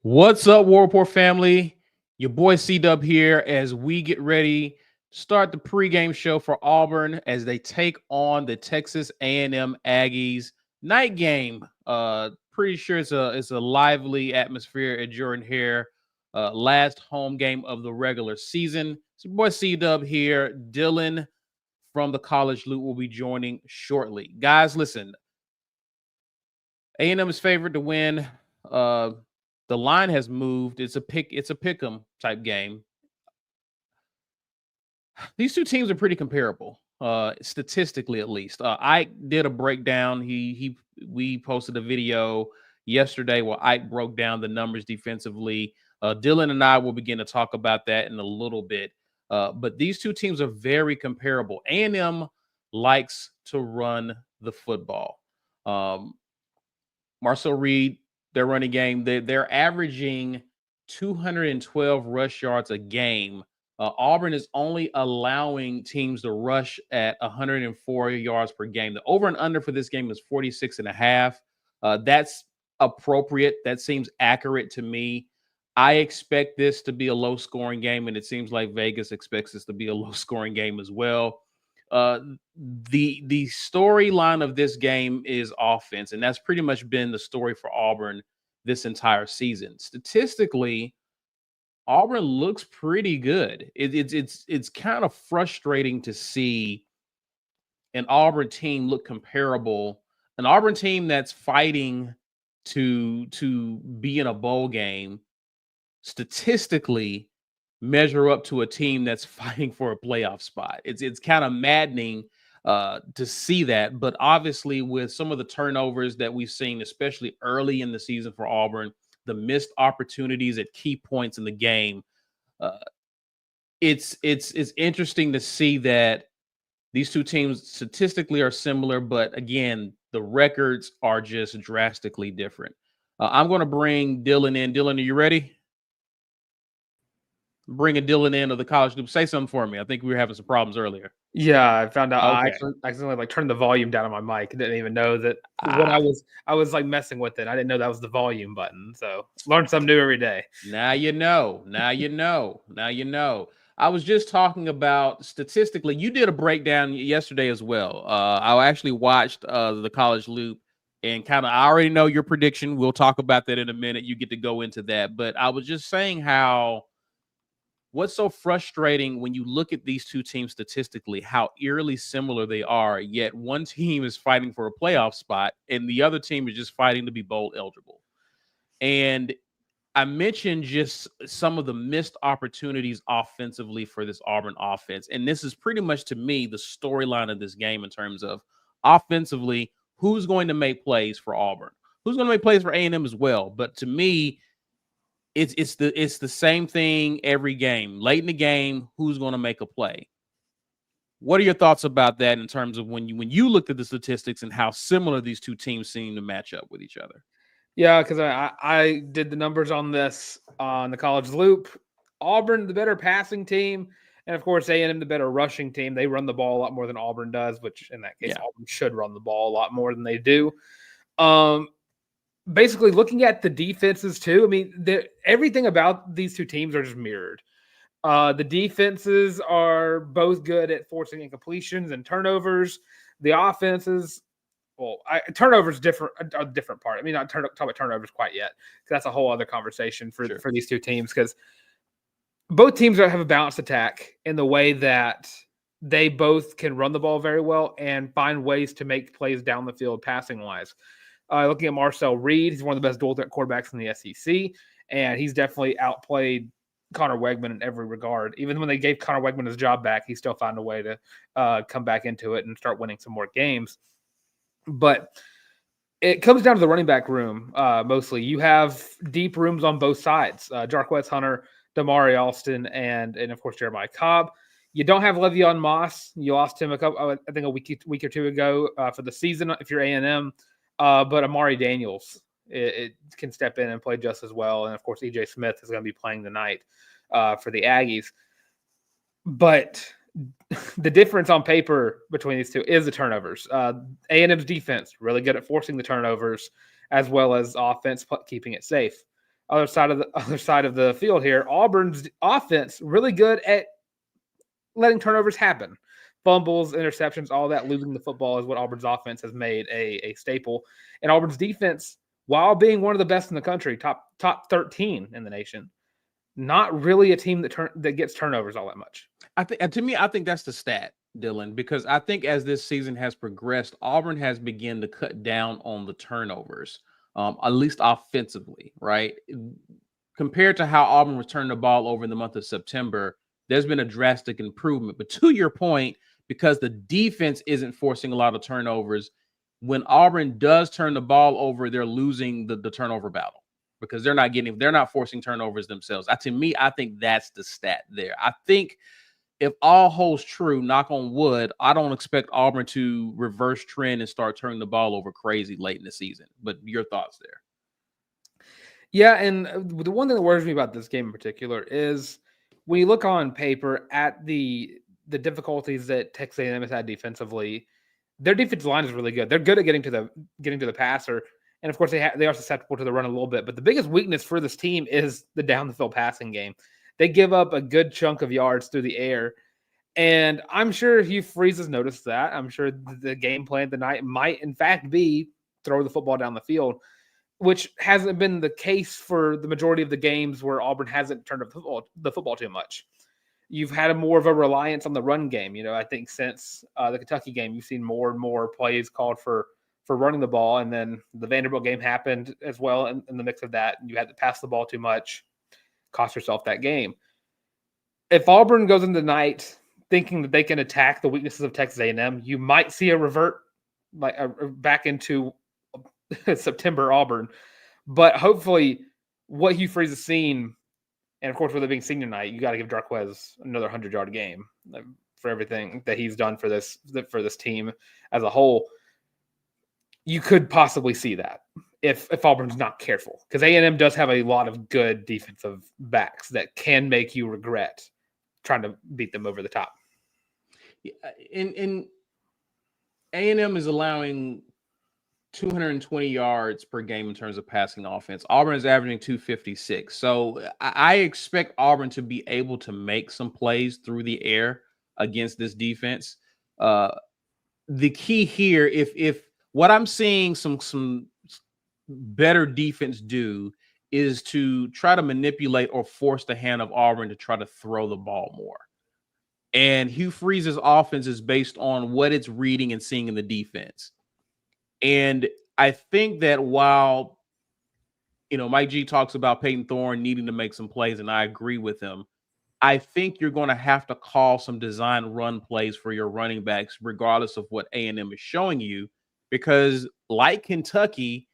What's up, War Report family? Your boy C Dub here as we get ready to start the pregame show for Auburn as they take on the Texas A&M Aggies. Night game. Pretty sure it's a lively atmosphere at Jordan Hare. Last home game of the regular season. It's your boy C Dub here. Dylan from the College Loop will be joining shortly. Guys, listen. A&M is favored to win. Uh, the line has moved. It's a pick 'em type game. These two teams are pretty comparable, statistically at least. Ike did a breakdown. We posted a video yesterday where Ike broke down the numbers defensively. Dylan and I will begin to talk about that in a little bit. But these two teams are very comparable. A&M likes to run the football. Um, Marcel Reed, their running game, they're averaging 212 rush yards a game. Auburn is only allowing teams to rush at 104 yards per game. The over and under for this game is 46 and a half. That's appropriate. That seems accurate to me. I expect this to be a low scoring game, and it seems like Vegas expects this to be a low scoring game as well. Uh, the storyline of this game is offense, and that's pretty much been the story for Auburn this entire season. Statistically, Auburn looks pretty good. It's kind of frustrating to see an Auburn team look comparable, an Auburn team that's fighting to be in a bowl game statistically measure up to a team that's fighting for a playoff spot. It's kind of maddening to see that, but obviously with some of the turnovers that we've seen, especially early in the season for Auburn, the missed opportunities at key points in the game, uh, it's interesting to see that these two teams statistically are similar, but again, the records are just drastically different. I'm going to bring Dylan in. Dylan, are you ready? Bringing Dylan in of the college group. Say something for me. I think we were having some problems earlier. Yeah, I found out I Okay. accidentally like turned the volume down on my mic. Didn't even know that when I was like messing with it. I didn't know that was the volume button. So learn something new every day. Now you know. Now you know. Now you know. I was just talking about statistically. You did a breakdown yesterday as well. I actually watched the College Loop and kind of. I already know your prediction. We'll talk about that in a minute. You get to go into that. But I was just saying how what's so frustrating when you look at these two teams statistically, how eerily similar they are, yet one team is fighting for a playoff spot and the other team is just fighting to be bowl eligible. And I mentioned just some of the missed opportunities offensively for this Auburn offense. And this is pretty much to me the storyline of this game in terms of offensively, who's going to make plays for Auburn? Who's going to make plays for A&M as well? But to me, it's the same thing every game. Late in the game, who's going to make a play? What are your thoughts about that in terms of when you looked at the statistics and how similar these two teams seem to match up with each other? Yeah, because I did the numbers on this on the College Loop. Auburn, the better passing team, and of course A&M, the better rushing team. They run the ball a lot more than Auburn does, which in that case, Yeah. Auburn should run the ball a lot more than they do. Um, Basically, looking at the defenses too. I mean, everything about these two teams are just mirrored. The defenses are both good at forcing incompletions and turnovers. The offenses, well, turnovers different a different part. I mean, not talk about turnovers quite yet, because that's a whole other conversation for Sure. for these two teams. Because both teams have a balanced attack in the way that they both can run the ball very well and find ways to make plays down the field passing wise. Looking at Marcel Reed, he's one of the best dual threat quarterbacks in the SEC, and he's definitely outplayed Connor Wegman in every regard. Even when they gave Connor Wegman his job back, he still found a way to come back into it and start winning some more games. But it comes down to the running back room mostly. You have deep rooms on both sides. Jarquez Hunter, Damari Alston, and of course Jeremiah Cobb. You don't have Le'Veon Moss. You lost him I think a week or two ago for the season if you're A&M. But Amari Daniels it can step in and play just as well. And, of course, E.J. Smith is going to be playing tonight for the Aggies. But the difference on paper between these two is the turnovers. A&M's defense, really good at forcing the turnovers, as well as offense keeping it safe. other side of the field here, Auburn's offense really good at letting turnovers happen. Fumbles, interceptions, all that, losing the football is what Auburn's offense has made a staple. And Auburn's defense, while being one of the best in the country, top 13 in the nation, not really a team that gets turnovers all that much. I think that's the stat, Dylan, because I think as this season has progressed, Auburn has begun to cut down on the turnovers, at least offensively, right? Compared to how Auburn was turning the ball over in the month of September, there's been a drastic improvement. But to your point, because the defense isn't forcing a lot of turnovers, when Auburn does turn the ball over, they're losing the turnover battle because they're not forcing turnovers themselves. To me, I think that's the stat there. I think if all holds true, knock on wood, I don't expect Auburn to reverse trend and start turning the ball over crazy late in the season. But your thoughts there? Yeah, and the one thing that worries me about this game in particular is when you look on paper at the difficulties that Texas A&M has had defensively, their defensive line is really good. They're good at getting to the passer, and of course they are susceptible to the run a little bit. But the biggest weakness for this team is the down the field passing game. They give up a good chunk of yards through the air, and I'm sure Hugh Freeze has noticed that. I'm sure the game plan tonight might, in fact, be throw the football down the field, which hasn't been the case for the majority of the games where Auburn hasn't turned up the football too much. You've had more of a reliance on the run game. I think since the Kentucky game, you've seen more and more plays called for running the ball. And then the Vanderbilt game happened as well in the mix of that. You had to pass the ball too much, cost yourself that game. If Auburn goes into the night thinking that they can attack the weaknesses of Texas A&M, you might see a revert back into September Auburn. But hopefully what Hugh Freeze has seen, and of course with it being senior night, you got to give Jarquez another 100-yard game for everything that he's done for this team as a whole. You could possibly see that if Auburn's not careful, because A&M does have a lot of good defensive backs that can make you regret trying to beat them over the top. And A&M is allowing 220 yards per game in terms of passing offense. Auburn is averaging 256. So I expect Auburn to be able to make some plays through the air against this defense. The key here, if what I'm seeing some better defense do is to try to manipulate or force the hand of Auburn to try to throw the ball more. And Hugh Freeze's offense is based on what it's reading and seeing in the defense. And I think that while, Mike G talks about Peyton Thorne needing to make some plays, and I agree with him, I think you're going to have to call some design run plays for your running backs, regardless of what A&M is showing you, because like Kentucky,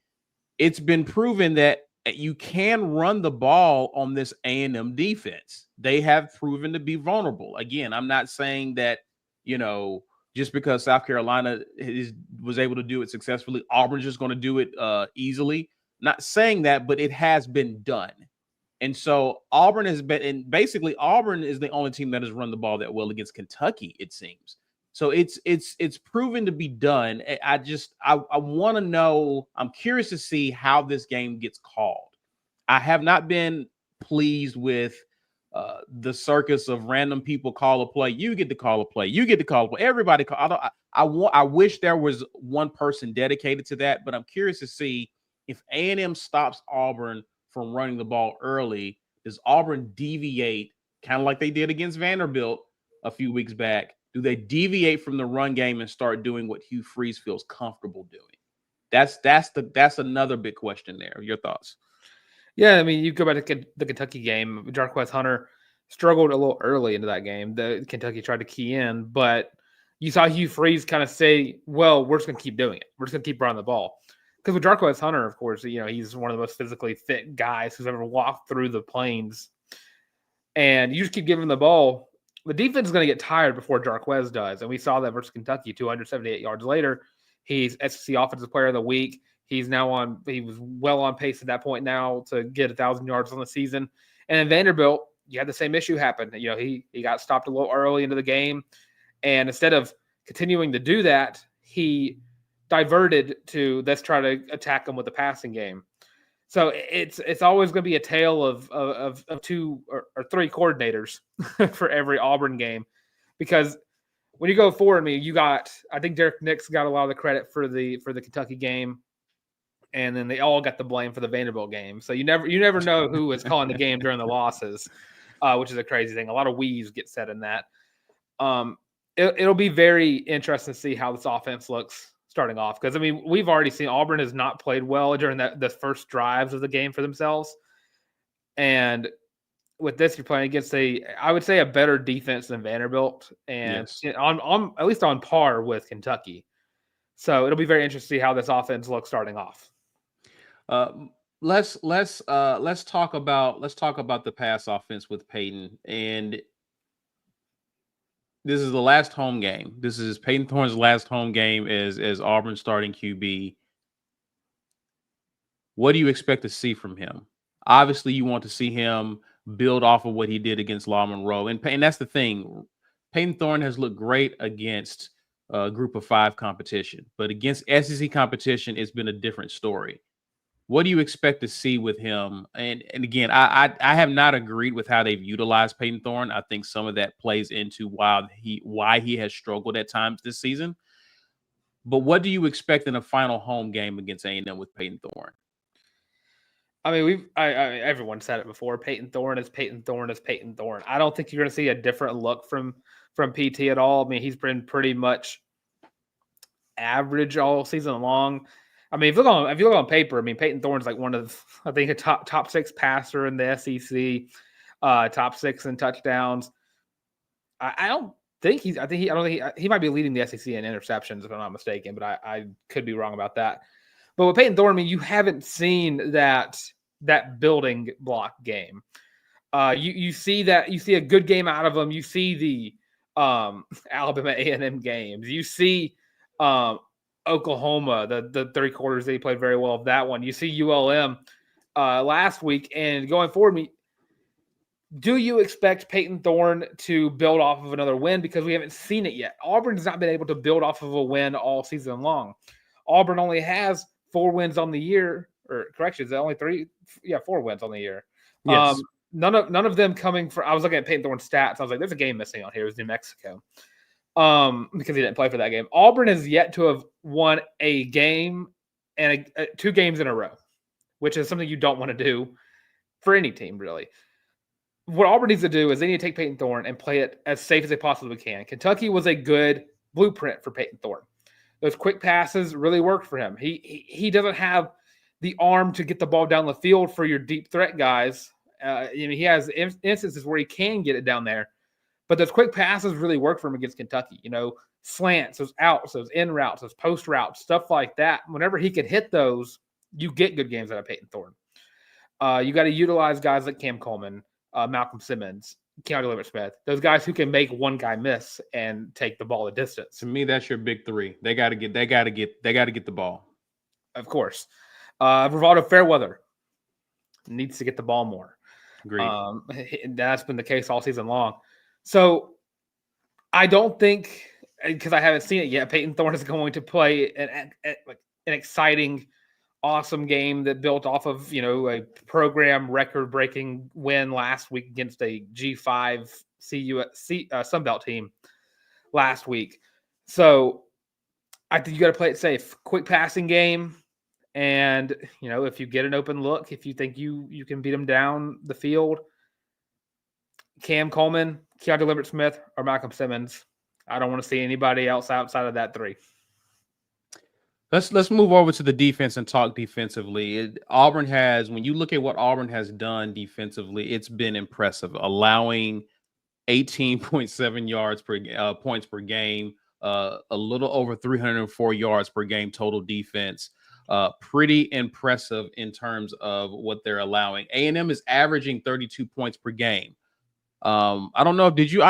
it's been proven that you can run the ball on this A&M defense. They have proven to be vulnerable. Again, I'm not saying that, just because South Carolina was able to do it successfully, Auburn's just going to do it easily. Not saying that, but it has been done. And so Auburn has been, and basically Auburn is the only team that has run the ball that well against Kentucky, it seems. So it's proven to be done. I want to know, I'm curious to see how this game gets called. I have not been pleased with the circus of random people call a play. You get to call a play. You get to call a play. Everybody call. I wish there was one person dedicated to that, but I'm curious to see if A&M stops Auburn from running the ball early. Does Auburn deviate, kind of like they did against Vanderbilt a few weeks back? Do they deviate from the run game and start doing what Hugh Freeze feels comfortable doing? That's another big question there. Your thoughts? Yeah, I mean, you go back to the Kentucky game. Jarquez Hunter struggled a little early into that game. The Kentucky tried to key in, but you saw Hugh Freeze kind of say, well, we're just going to keep doing it. We're just going to keep running the ball. Because with Jarquez Hunter, of course, he's one of the most physically fit guys who's ever walked through the plains. And you just keep giving him the ball. The defense is going to get tired before Jarquez does. And we saw that versus Kentucky 278 yards later. He's SEC Offensive Player of the Week. He was well on pace at that point now to get 1,000 yards on the season. And in Vanderbilt, you had the same issue happen. He got stopped a little early into the game. And instead of continuing to do that, he diverted to let's try to attack him with the passing game. So it's always going to be a tale of two or three coordinators for every Auburn game, because when you go forward, I think Derek Nix got a lot of the credit for the Kentucky game, and then they all got the blame for the Vanderbilt game. So you never know who was calling the game during the losses, which is a crazy thing. A lot of weaves get said in that. It'll be very interesting to see how this offense looks starting off, because we've already seen Auburn has not played well during the first drives of the game for themselves, and with this you're playing against I would say a better defense than Vanderbilt, and on at least on par with Kentucky. So it'll be very interesting to see how this offense looks starting off. Let's talk about the pass offense with Peyton. And this is the last home game. This is Peyton Thorne's last home game as Auburn starting QB. What do you expect to see from him? Obviously, you want to see him build off of what he did against Law Monroe. And that's the thing. Peyton Thorne has looked great against a group of 5 competition, but against SEC competition, it's been a different story. What do you expect to see with him? And again, I have not agreed with how they've utilized Peyton Thorne. I think some of that plays into why he has struggled at times this season. But what do you expect in a final home game against A&M with Peyton Thorne? Everyone said it before. Peyton Thorne is Peyton Thorne is Peyton Thorne. I don't think you're going to see a different look from PT at all. He's been pretty much average all season long. If you look on paper, Peyton Thorne's like one of, I think, a top 6 passer in the SEC, top 6 in touchdowns. I don't think he might be leading the SEC in interceptions if I'm not mistaken, but I could be wrong about that. But with Peyton Thorne, you haven't seen that building block game. You see a good game out of him. You see the Alabama A&M games. You see Oklahoma, the 3 quarters that he played very well of that one. You see ULM last week, and going forward, do you expect Peyton Thorne to build off of another win? Because we haven't seen it yet. Auburn's not been able to build off of a win all season long. Auburn only has 4 wins on the year, or corrections, only 4 wins on the year. Yes. None of them coming from. I was looking at Peyton Thorne's stats. I was like, there's a game missing on here. It was New Mexico. Because he didn't play for that game. Auburn has yet to have won a game and 2 games in a row, which is something you don't want to do for any team, really. What Auburn needs to do is they need to take Peyton Thorne and play it as safe as they possibly can. Kentucky was a good blueprint for Peyton Thorne. Those quick passes really worked for him. He doesn't have the arm to get the ball down the field for your deep threat guys. He has instances where he can get it down there, but those quick passes really work for him against Kentucky. Slants, those outs, those in routes, those post routes, stuff like that. Whenever he could hit those, you get good games out of Peyton Thorne. You got to utilize guys like Cam Coleman, Malcolm Simmons, Keandre Lambert-Smith, those guys who can make one guy miss and take the ball a distance. To me, that's your big 3. They got to get the ball. Of course. Rivaldo Fairweather needs to get the ball more. Agreed. That's been the case all season long. So I don't think, because I haven't seen it yet, Peyton Thorne is going to play an exciting, awesome game that built off of a program record-breaking win last week against a G5 Sunbelt team last week. So I think you got to play it safe. Quick passing game, and if you get an open look, if you think you can beat them down the field, Cam Coleman, Keandre Lambert-Smith, or Malcolm Simmons. I don't want to see anybody else outside of that 3. Let's move over to the defense and talk defensively. When you look at what Auburn has done defensively, it's been impressive, allowing 18.7 yards per points per game, a little over 304 yards per game total defense. Pretty impressive in terms of what they're allowing. A&M is averaging 32 points per game. I don't know. Did you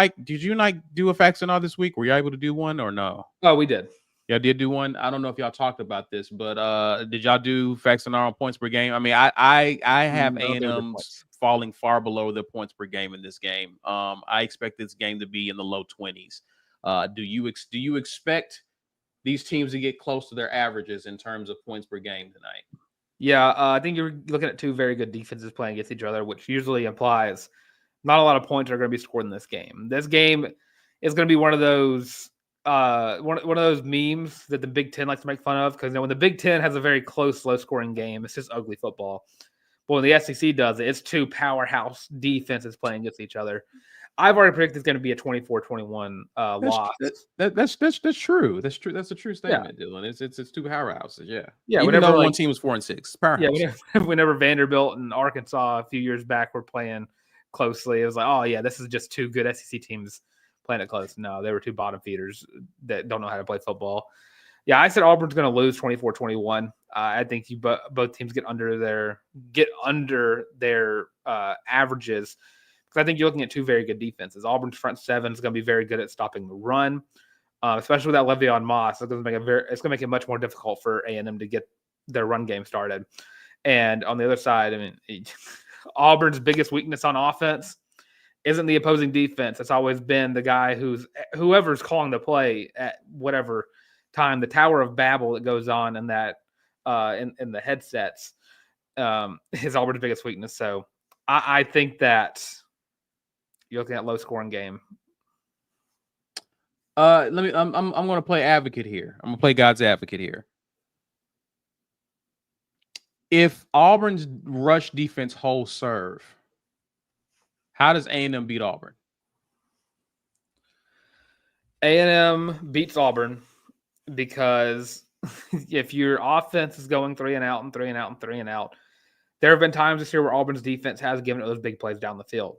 do a Facts and All this week? Were you able to do one or no? Oh, we did. Y'all did do one. I don't know if y'all talked about this, but did y'all do Facts and All points per game? I have A&M falling far below their points per game in this game. I expect this game to be in the low 20s. Do you expect these teams to get close to their averages in terms of points per game tonight? Yeah, I think you're looking at two very good defenses playing against each other, which usually implies not a lot of points are going to be scored in this game. This game is going to be one of those one of those memes that the Big Ten likes to make fun of, because when the Big Ten has a very close, low-scoring game, it's just ugly football. But when the SEC does it, it's two powerhouse defenses playing against each other. I've already predicted it's going to be a 24-21 loss. That's true. That's true. That's a true Yeah. statement, Dylan. It's two powerhouses. Yeah. Yeah, Even whenever though one team was 4-6, powerhouse. Yeah, whenever Vanderbilt and Arkansas a few years back were playing closely, it was like, oh yeah, this is just two good SEC teams playing it close. No, they were two bottom feeders that don't know how to play football. Yeah, I said Auburn's going to lose 24-21. I think both teams get under their averages, because I think you're looking at two very good defenses. Auburn's front seven is going to be very good at stopping the run, especially with that Le'Veon Moss. It's going to make it much more difficult for A&M to get their run game started. And on the other side, I mean, Auburn's biggest weakness on offense isn't the opposing defense. It's always been the guy whoever's calling the play at whatever time. The Tower of Babel that goes on in that in the headsets is Auburn's biggest weakness. So I think that you're looking at low scoring game. I'm going to play advocate here. I'm going to play God's advocate here. If Auburn's rush defense holds serve, how does A&M beat Auburn? A&M beats Auburn because if your offense is going 3 and out and 3 and out and 3 and out, there have been times this year where Auburn's defense has given it those big plays down the field.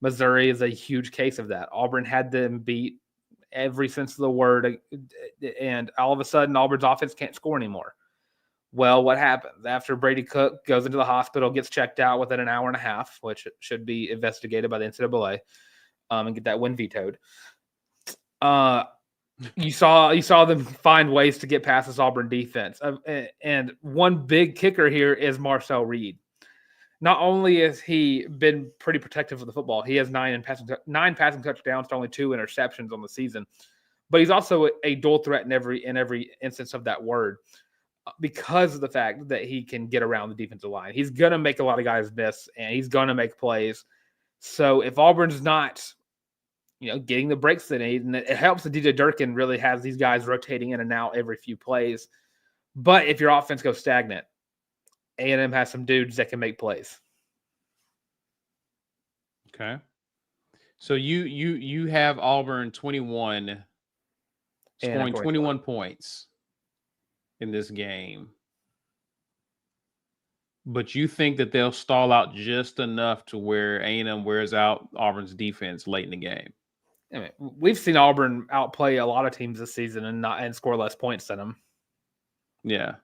Missouri is a huge case of that. Auburn had them beat every sense of the word, and all of a sudden Auburn's offense can't score anymore. Well, what happens after Brady Cook goes into the hospital, gets checked out within an hour and a half, which should be investigated by the NCAA, and get that win vetoed? You saw them find ways to get past this Auburn defense, and one big kicker here is Marcel Reed. Not only has he been pretty protective of the football, he has 9 passing touchdowns to only 2 interceptions on the season, but he's also a dual threat in every instance of that word, because of the fact that he can get around the defensive line. He's going to make a lot of guys miss, and he's going to make plays. So if Auburn's not, getting the breaks they need, and it helps that DJ Durkin really has these guys rotating in and out every few plays. But if your offense goes stagnant, A&M has some dudes that can make plays. Okay. So you have Auburn 21 scoring 21 points in this game, but you think that they'll stall out just enough to where A&M wears out Auburn's defense late in the game? I mean, we've seen Auburn outplay a lot of teams this season and score less points than them. Yeah.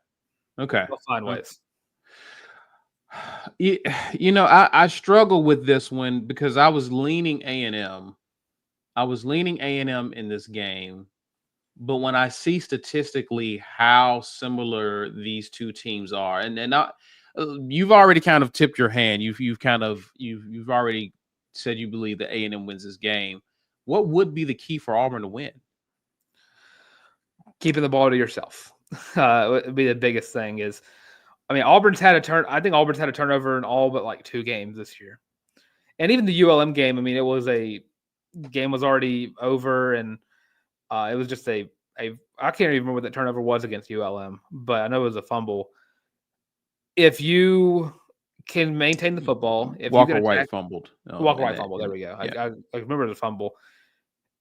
Okay. They'll find ways. I struggle with this one because I was leaning A&M. I was leaning A&M in this game. But when I see statistically how similar these two teams are, and you've already kind of tipped your hand. You've already said you believe that A&M wins this game. What would be the key for Auburn to win? Keeping the ball to yourself would be the biggest thing. Auburn's had a turn. I think Auburn's had a turnover in all but like 2 games this year, and even the ULM game. It was game was already over, and it was just I can't even remember what that turnover was against ULM, but I know it was a fumble. If you can maintain the football, if Walker White fumbled. Walker White fumbled. There we go. Yeah. I remember the fumble.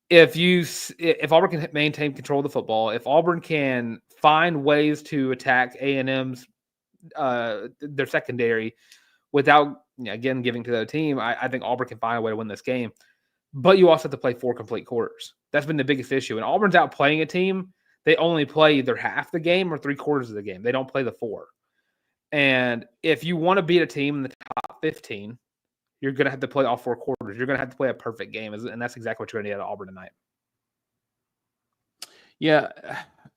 If Auburn can maintain control of the football, if Auburn can find ways to attack A&M's their secondary without again giving to the team, I think Auburn can find a way to win this game. But you also have to play 4 complete quarters. That's been the biggest issue. And Auburn's out playing a team, they only play either half the game or 3/4 of the game. They don't play the 4. And if you want to beat a team in the top 15, you're going to have to play all 4 quarters. You're going to have to play a perfect game. And that's exactly what you're going to get at Auburn tonight. Yeah.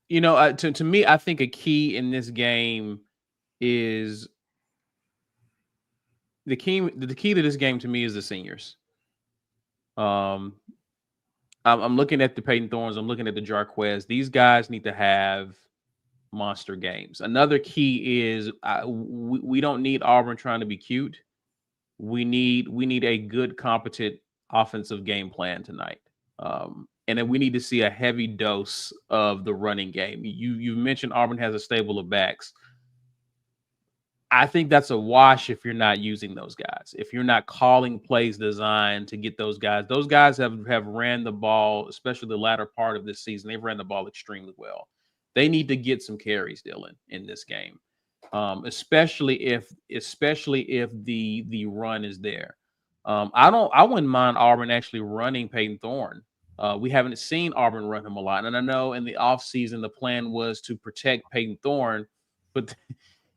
To me, I think a key in this game is the key to this game to me is the seniors. I'm looking at the Peyton Thorns. I'm looking at the Jarquez. These guys need to have monster games. Another key is we don't need Auburn trying to be cute. We need a good, competent offensive game plan tonight. And then we need to see a heavy dose of the running game. You mentioned Auburn has a stable of backs. I think that's a wash if you're not using those guys. If you're not calling plays designed to get those guys have ran the ball, especially the latter part of this season. They've ran the ball extremely well. They need to get some carries, Dylan, in this game, especially if the run is there. I wouldn't mind Auburn actually running Peyton Thorne. We haven't seen Auburn run him a lot, and I know in the offseason the plan was to protect Peyton Thorne, but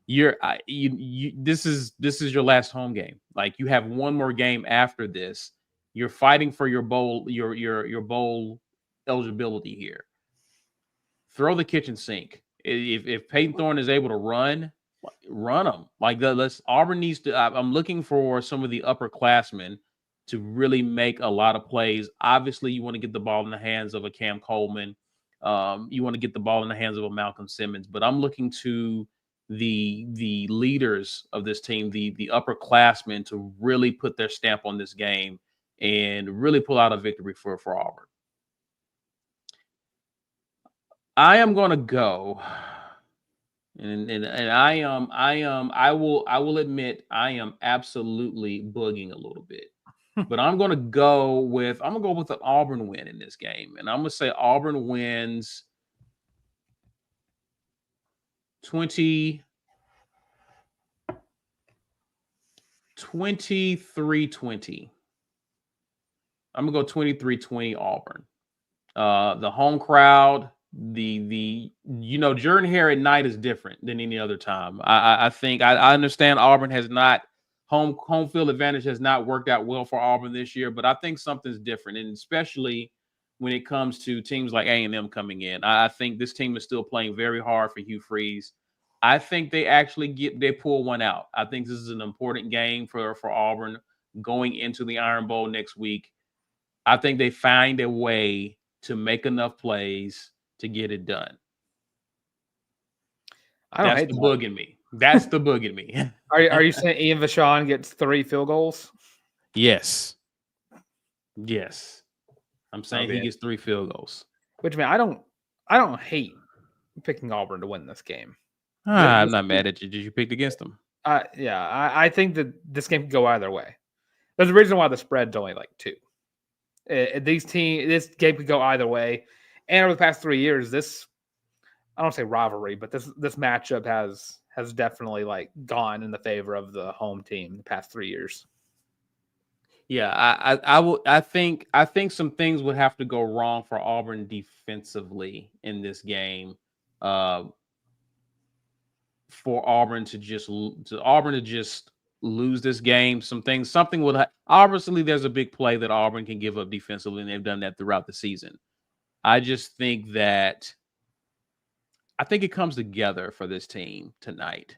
this is your last home game. Like, you have one more game after this. You're fighting for your bowl bowl eligibility here. Throw the kitchen sink. If Peyton Thorne is able to run him. Like, Auburn needs to. I'm looking for some of the upperclassmen to really make a lot of plays. Obviously, you want to get the ball in the hands of a Cam Coleman. You want to get the ball in the hands of a Malcolm Simmons. But I'm looking to the leaders of this team, the upperclassmen, to really put their stamp on this game and really pull out a victory for Auburn. I am going to go, and I will admit I am absolutely bugging a little bit, but I'm going to go with an Auburn win in this game, and I'm going to say Auburn wins 23-20. I'm going to go 23-20 Auburn. The home crowd, Jordan Hare at night is different than any other time. I think I understand Auburn has not home field advantage has not worked out well for Auburn this year, but I think something's different, and especially when it comes to teams like A&M coming in. I think this team is still playing very hard for Hugh Freeze. I think they pull one out. I think this is an important game for Auburn going into the Iron Bowl next week. I think they find a way to make enough plays to get it done. That's the bug in me. That's the bug in me. Are you saying Ian Vachon gets 3 field goals? Yes. I'm saying he gets 3 field goals. Which, man, I don't hate picking Auburn to win this game. I'm not mad at you. Did you pick against them? Yeah, I think that this game could go either way. There's a reason why the spread's only like 2. This game could go either way. And over the past 3 years, I don't say rivalry, but this matchup has definitely like gone in the favor of the home team the past 3 years. Yeah, I think some things would have to go wrong for Auburn defensively in this game, for Auburn to just lose this game. Something would obviously there's a big play that Auburn can give up defensively, and they've done that throughout the season. I just think that it comes together for this team tonight,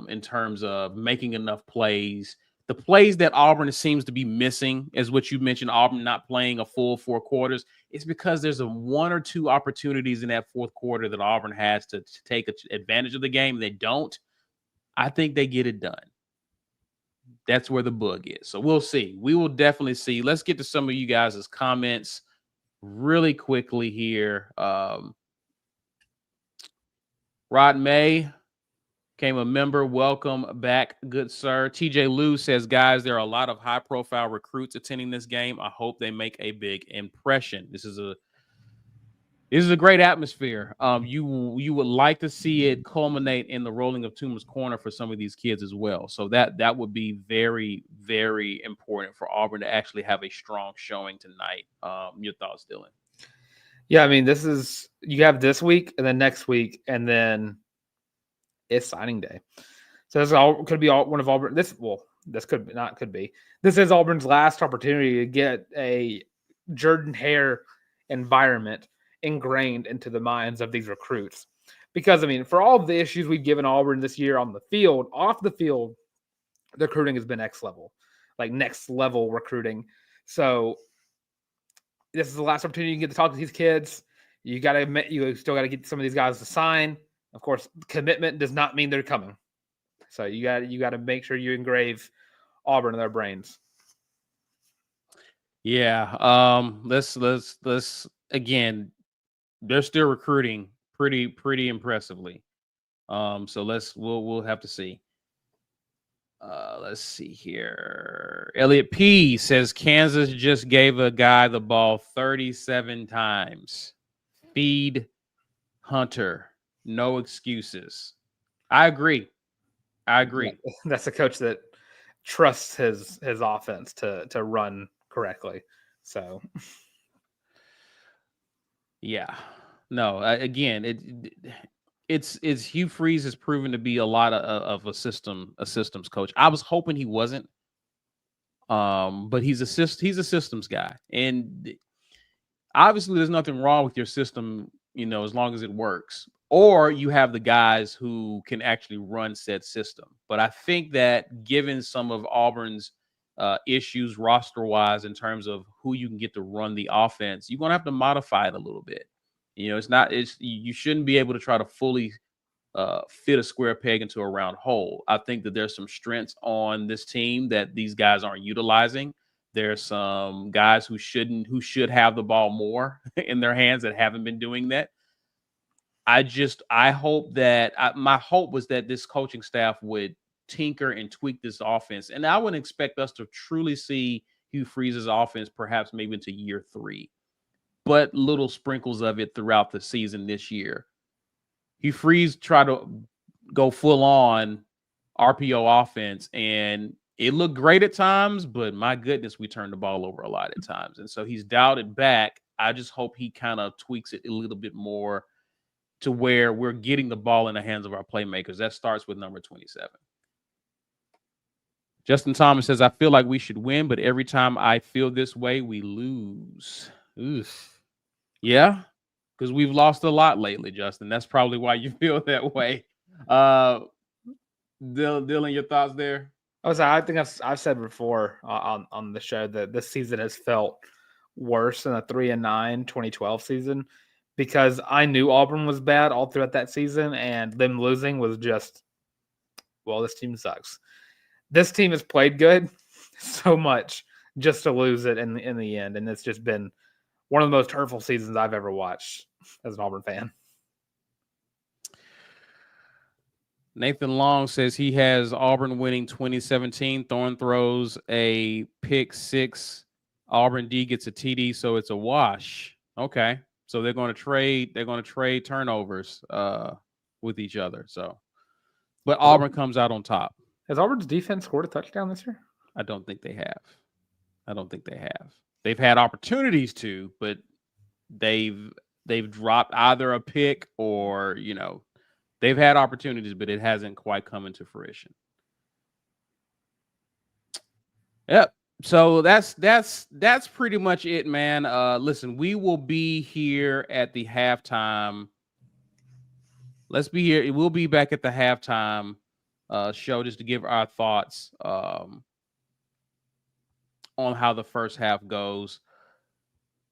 in terms of making enough plays. The plays that Auburn seems to be missing is what you mentioned, Auburn not playing a full 4 quarters. It's because there's a 1 or 2 opportunities in that 4th quarter that Auburn has to take advantage of the game. They don't. I think they get it done. That's where the bug is. So we'll see. We will definitely see. Let's get to some of you guys' comments really quickly here. Rod May became a member. Welcome back, good sir. TJ Lou says, guys, there are a lot of high-profile recruits attending this game. I hope they make a big impression. This is a great atmosphere. You would like to see it culminate in the rolling of Toomer's Corner for some of these kids as well. So that would be very, very important for Auburn to actually have a strong showing tonight. Your thoughts, Dylan? Yeah, I mean, you have this week and then next week, and then it's signing day. So this could be one of Auburn. This could be. This is Auburn's last opportunity to get a Jordan Hare environment ingrained into the minds of these recruits. Because, I mean, for all of the issues we've given Auburn this year on the field, off the field, the recruiting has been next level recruiting. So this is the last opportunity you get to talk to these kids. You still got to get some of these guys to sign. Of course, commitment does not mean they're coming. So you got to make sure you engrave Auburn in their brains. Yeah. Let's again. They're still recruiting pretty impressively. So we'll have to see. Let's see here. Elliot P says Kansas just gave a guy the ball 37 times. Feed Hunter. No excuses. I agree. That's a coach that trusts his offense to run correctly. So yeah. No, again, it's Hugh Freeze has proven to be a lot of a systems coach. I was hoping he wasn't. But he's a systems guy. And obviously there's nothing wrong with your system, as long as it works. Or you have the guys who can actually run said system. But I think that given some of Auburn's issues roster-wise in terms of who you can get to run the offense, you're gonna have to modify it a little bit. You shouldn't be able to try to fully fit a square peg into a round hole. I think that there's some strengths on this team that these guys aren't utilizing. There's some guys who should have the ball more in their hands that haven't been doing that. I hope that my hope was that this coaching staff would tinker and tweak this offense. And I wouldn't expect us to truly see Hugh Freeze's offense perhaps maybe into year 3, but little sprinkles of it throughout the season this year. Hugh Freeze tried to go full on RPO offense, and it looked great at times, but my goodness, we turned the ball over a lot at times. And so he's dialed it back. I just hope he kind of tweaks it a little bit more to where we're getting the ball in the hands of our playmakers. That starts with number 27. Justin Thomas says, I feel like we should win, but every time I feel this way, we lose. Oof. Yeah, because we've lost a lot lately, Justin. That's probably why you feel that way. Dylan, your thoughts there? I think I've said before on the show that this season has felt worse than the 3-9 2012 season because I knew Auburn was bad all throughout that season, and them losing was just, well, this team sucks. This team has played good so much just to lose it in the end, and it's just been one of the most hurtful seasons I've ever watched as an Auburn fan. Nathan Long says he has Auburn winning 2017. Thorne throws a pick 6. Auburn D gets a TD, so it's a wash. Okay, so they're going to trade. They're going to trade turnovers with each other. So, but Auburn comes out on top. Has Auburn's defense scored a touchdown this year? I don't think they have. They've had opportunities to, but they've dropped either a pick or they've had opportunities, but it hasn't quite come into fruition. Yep. So that's pretty much it, man. Listen, we will be here at the halftime. Let's be here. We'll be back at the halftime show just to give our thoughts on how the first half goes.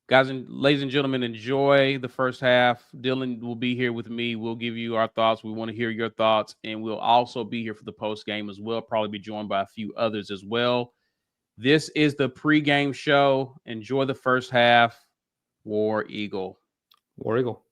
Guys and ladies and gentlemen, enjoy the first half. Dylan will be here with me. We'll give you our thoughts. We want to hear your thoughts, and we'll also be here for the post game as well. Probably be joined by a few others as well. This is the pregame show. Enjoy the first half. War Eagle. War Eagle.